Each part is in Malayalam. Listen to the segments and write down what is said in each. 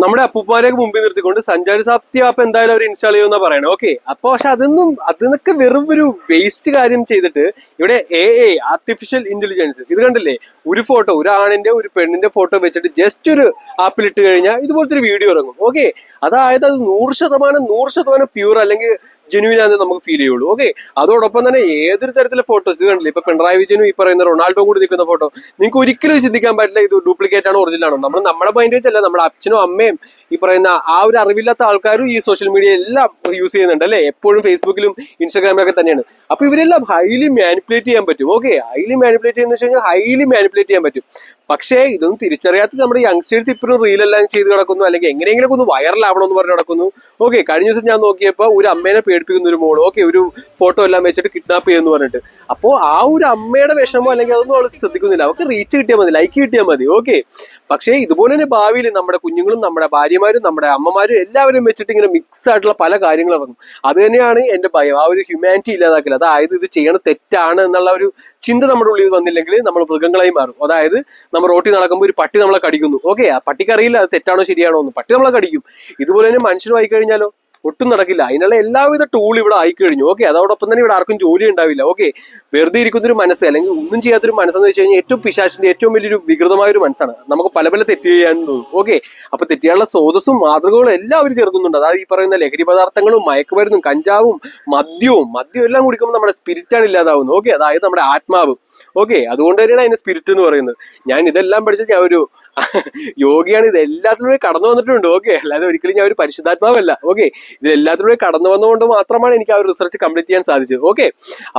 നമ്മുടെ അപ്പൂപ്പാരെയൊക്കെ മുമ്പിൽ നിർത്തിക്കൊണ്ട് സഞ്ചാരി സാപ്തി ആപ്പ് എന്തായാലും അവർ ഇൻസ്റ്റാൾ ചെയ്യുമെന്നാ പറയണേ. ഓക്കെ, അപ്പൊ പക്ഷെ അതിനൊക്കെ വെറും ഒരു വേസ്റ്റ് കാര്യം ചെയ്തിട്ട് ഇവിടെ AI ആർട്ടിഫിഷ്യൽ ഇന്റലിജൻസ് ഇത് കണ്ടില്ലേ, ഒരു ഫോട്ടോ, ഒരു ആണിന്റെ ഒരു പെണ്ണിന്റെ ഫോട്ടോ വെച്ചിട്ട് ജസ്റ്റ് ഒരു ആപ്പിൽ ഇട്ട് കഴിഞ്ഞാൽ ഇതുപോലത്തെ ഒരു വീഡിയോ ഇറങ്ങും. ഓക്കെ, അതായത് അത് 100% പ്യൂർ അല്ലെങ്കിൽ ജെന്യൂൻ ആണെന്ന് നമുക്ക് ഫീൽ ചെയ്യുള്ളൂ. ഓക്കെ, അതോടൊപ്പം തന്നെ ഏതൊരു തരത്തിലെ ഫോട്ടോസ് ഇത് കണ്ടില്ലേ, ഇപ്പൊ പിണറായി വിജയനും ഈ പറയുന്ന റൊണാൾഡോ കൂടി നിൽക്കുന്ന ഫോട്ടോ നിങ്ങൾക്ക് ഒരിക്കലും ചിന്തിക്കാൻ പറ്റില്ല ഇത് ഡ്യൂപ്ലിക്കേറ്റ് ആണോ ഒറിജിനൽ ആണോ. നമ്മുടെ മൈൻഡ് വെച്ചല്ല, നമ്മുടെ അച്ഛനും അമ്മയും ഈ പറയുന്ന ആ ഒരു അറിവില്ലാത്ത ആൾക്കാരും ഈ സോഷ്യൽ മീഡിയ എല്ലാം യൂസ് ചെയ്യുന്നുണ്ട് അല്ലെ, എപ്പോഴും ഫേസ്ബുക്കിലും ഇൻസ്റ്റാഗ്രാമിലൊക്കെ തന്നെയാണ്. അപ്പൊ ഇവരെല്ലാം ഹൈലി മാനിപ്പുലേറ്റ് ചെയ്യാൻ പറ്റും. ഓക്കെ, ഹൈലി മാനിപ്പുലേറ്റ് ചെയ്യുന്ന വെച്ച് കഴിഞ്ഞാൽ ഹൈലി മാനിപ്പുലേറ്റ് ചെയ്യാൻ പറ്റും. പക്ഷേ ഇതൊന്നും തിരിച്ചറിയാത്ത നമ്മുടെ യങ്സ്റ്റേഴ്സ് ഇപ്പോഴും റീലെല്ലാം ചെയ്ത് കിടക്കുന്നു, അല്ലെങ്കിൽ എങ്ങനെയെങ്കിലും ഒന്ന് വൈറലാവണമെന്ന് പറഞ്ഞ് നടക്കുന്നു. ഓക്കെ, കഴിഞ്ഞ ദിവസം ഞാൻ നോക്കിയപ്പോൾ ഒരു അമ്മേനെ പേടിപ്പിക്കുന്ന ഒരു മോള്, ഓക്കെ, ഒരു ഫോട്ടോ എല്ലാം വെച്ചിട്ട് കിഡ്നാപ്പ് ചെയ്യുന്നു പറഞ്ഞിട്ട്. അപ്പോൾ ആ ഒരു അമ്മയുടെ വിഷമോ അല്ലെങ്കിൽ അതൊന്നും അവൾ ശ്രദ്ധിക്കുന്നില്ല, അവർക്ക് റീച്ച് കിട്ടിയാൽ മതി, ലൈക്ക് കിട്ടിയാൽ മതി. ഓക്കെ, പക്ഷേ ഇതുപോലെ തന്നെ ഭാവിയിൽ നമ്മുടെ കുഞ്ഞുങ്ങളും നമ്മുടെ ഭാര്യമാരും നമ്മുടെ അമ്മമാരും എല്ലാവരും വെച്ചിട്ട് ഇങ്ങനെ മിക്സ് ആയിട്ടുള്ള പല കാര്യങ്ങൾ ഇറങ്ങും. അത് തന്നെയാണ് എന്റെ ഭയം, ആ ഒരു ഹ്യൂമാനിറ്റി ഇല്ലാതാക്കില്ല. അതായത് ഇത് ചെയ്യണത് തെറ്റാണ് എന്നുള്ള ഒരു ചിന്ത നമ്മുടെ ഉള്ളിൽ വന്നില്ലെങ്കിൽ നമ്മൾ മൃഗങ്ങളായി മാറും. അതായത് നമ്മൾ റോട്ടിൽ നടക്കുമ്പോൾ ഒരു പട്ടി നമ്മളെ കടിക്കുന്നു. ഓക്കെ, ആ പട്ടിക്ക് അറിയില്ല അത് തെറ്റാണോ ശരിയാണോ എന്ന്, പട്ടി നമ്മളെ കടിക്കും. ഇതുപോലെ തന്നെ മനുഷ്യരും ആയി കഴിഞ്ഞാലോ ഒട്ടും നടക്കില്ല. അതിനുള്ള എല്ലാവിധ ടൂൾ ഇവിടെ ആയിക്കഴിഞ്ഞു. ഓക്കെ, അതോടൊപ്പം തന്നെ ഇവിടെ ആർക്കും ജോലി ഉണ്ടാവില്ല. ഓക്കെ, വെറുതെ ഇരിക്കുന്നൊരു മനസ്സ് അല്ലെങ്കിൽ ഒന്നും ചെയ്യാത്തൊരു മനസ്സെന്ന് വെച്ച് കഴിഞ്ഞാൽ ഏറ്റവും പിശാചിന്റെ ഏറ്റവും വലിയൊരു വികൃതമായ ഒരു മനസ്സാണ്. നമുക്ക് പല പല തെറ്റ് ചെയ്യാൻ തോന്നും. ഓക്കെ, അപ്പൊ തെറ്റിയാനുള്ള സ്രോതസ്സും മാതൃകകളും എല്ലാം അവർ ചേർക്കുന്നുണ്ട്. അതായത് ഈ പറയുന്ന ലഹരി പദാർത്ഥങ്ങളും മയക്കുമരുന്നും കഞ്ചാവും മദ്യവും എല്ലാം കുടിക്കുമ്പോൾ നമ്മുടെ സ്പിരിറ്റാണ് ഇല്ലാതാവുന്നത്. ഓക്കെ, അതായത് നമ്മുടെ ആത്മാവ്. ഓക്കെ, അതുകൊണ്ട് തന്നെയാണ് അതിന്റെ സ്പിരിറ്റ് എന്ന് പറയുന്നത്. ഞാൻ ഇതെല്ലാം പഠിച്ചത് ഞാൻ ഒരു യോഗിയാണ്, ഇത് എല്ലാത്തിലൂടെ കടന്നു വന്നിട്ടുണ്ട്. ഓക്കെ, അല്ലാതെ ഒരിക്കലും ഞാൻ ഒരു പരിശുദ്ധാത്മാവല്ല. ഓക്കെ, ഇത് എല്ലാത്തിലൂടെ കടന്നു വന്നുകൊണ്ട് മാത്രമാണ് എനിക്ക് ആ ഒരു റിസർച്ച് കംപ്ലീറ്റ് ചെയ്യാൻ സാധിച്ചത്. ഓക്കെ,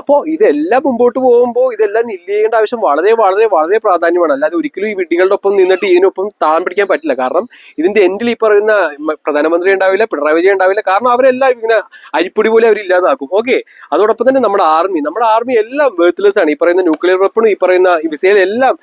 അപ്പോ ഇതെല്ലാം മുമ്പോട്ട് പോകുമ്പോൾ ഇതെല്ലാം നില്ല് ചെയ്യേണ്ട ആവശ്യം വളരെ വളരെ വളരെ പ്രാധാന്യമാണ്. അല്ലാതെ ഒരിക്കലും ഈ വിഡ്ഢികളുടെ ഒപ്പം നിന്നിട്ട് ഇതിനൊപ്പം താളം പിടിക്കാൻ പറ്റില്ല. കാരണം ഇതിന്റെ എൻഡിൽ ഈ പറയുന്ന പ്രധാനമന്ത്രി ഉണ്ടാവില്ല, പിണറായി വിജയൻ ഉണ്ടാവില്ല. കാരണം അവരെല്ലാം ഇങ്ങനെ അരിപ്പൊടി പോലെ അവർ ഇല്ലാതാക്കും. ഓക്കെ, അതോടൊപ്പം തന്നെ നമ്മുടെ ആർമി എല്ലാം വേർത്ത്ലെസ് ആണ്. ഈ പറയുന്ന ന്യൂക്ലിയർ വെപ്പണും ഈ പറയുന്ന മിസൈൽ എല്ലാം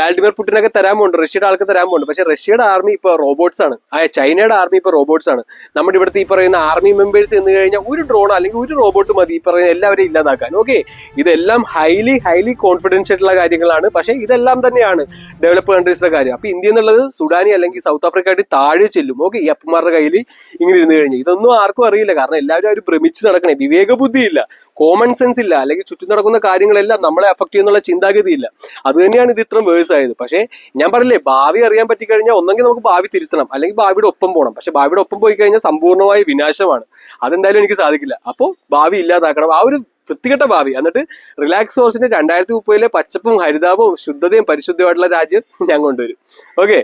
വാൾഡിമർ പുട്ടിനൊക്കെ തരാൻ പോകുന്നുണ്ട്, റഷ്യയുടെ ആൾക്ക് തരാൻ പോകുന്നുണ്ട്. പക്ഷെ റഷ്യയുടെ ആർമി ഇപ്പൊ റോബോട്ട്സ് ആണ്, ചൈനയുടെ ആർമി ഇപ്പൊ റോബോട്ട്സ് ആണ്. നമ്മുടെ ഇവിടുത്തെ ഈ പറയുന്ന ആർമി മെമ്പേഴ്സ് എന്ന് കഴിഞ്ഞാൽ ഒരു ഡ്രോൺ അല്ലെങ്കിൽ ഒരു റോബോട്ട് മതി ഈ പറയുന്ന എല്ലാവരെയും ഇല്ലാതാക്കാൻ. ഓക്കെ, ഇതെല്ലാം ഹൈലി കോൺഫിഡൻഷ്യൽ ആയിട്ടുള്ള കാര്യങ്ങളാണ്. പക്ഷെ ഇതെല്ലാം തന്നെയാണ് ഡെവലപ്പ് കൺട്രീസിലെ കാര്യം. അപ്പൊ ഇന്ത്യ എന്നുള്ളത് സുഡാനി അല്ലെങ്കിൽ സൗത്ത് ആഫ്രിക്കയായിട്ട് താഴെ ചെല്ലും. ഓക്കെ, ഈ അപ്പന്മാരുടെ കയ്യിൽ ഇങ്ങനെ ഇരുന്ന് കഴിഞ്ഞാൽ ഇതൊന്നും ആർക്കും അറിയില്ല. കാരണം എല്ലാവരും അവർ ഭ്രമിച്ച് നടക്കണേ, വിവേക ബുദ്ധി ഇല്ല, കോമൺ സെൻസ് ഇല്ല, അല്ലെങ്കിൽ ചുറ്റും നടക്കുന്ന കാര്യങ്ങളെല്ലാം നമ്മളെ അഫക്ട് ചെയ്യുന്നുള്ള ചിന്താഗതി ഇല്ല. അത് തന്നെയാണ് ഇത് ഇത്രയും വേഴ്സ് ആയത്. പക്ഷേ ഞാൻ പറഞ്ഞില്ലേ, ഭാവി അറിയാൻ പറ്റി കഴിഞ്ഞാൽ ഒന്നെങ്കിൽ നമുക്ക് ഭാവി തിരുത്തണം, അല്ലെങ്കിൽ ഭാവിയുടെ ഒപ്പം പോകണം. പക്ഷെ ഭാവിയുടെ ഒപ്പം പോയി കഴിഞ്ഞാൽ സമ്പൂർണ്ണമായ വിനാശമാണ്. അതെന്തായാലും എനിക്ക് സാധിക്കില്ല. അപ്പോൾ ഭാവി ഇല്ലാതാക്കണം, ആ ഒരു വൃത്തികെട്ട ഭാവി. എന്നിട്ട് റിലാക്സ് സോഴ്സിന്റെ 2030 പച്ചപ്പും ഹരിതാപവും ശുദ്ധതയും പരിശുദ്ധമായിട്ടുള്ള രാജ്യം ഞാൻ കൊണ്ടുവരും. ഓക്കെ.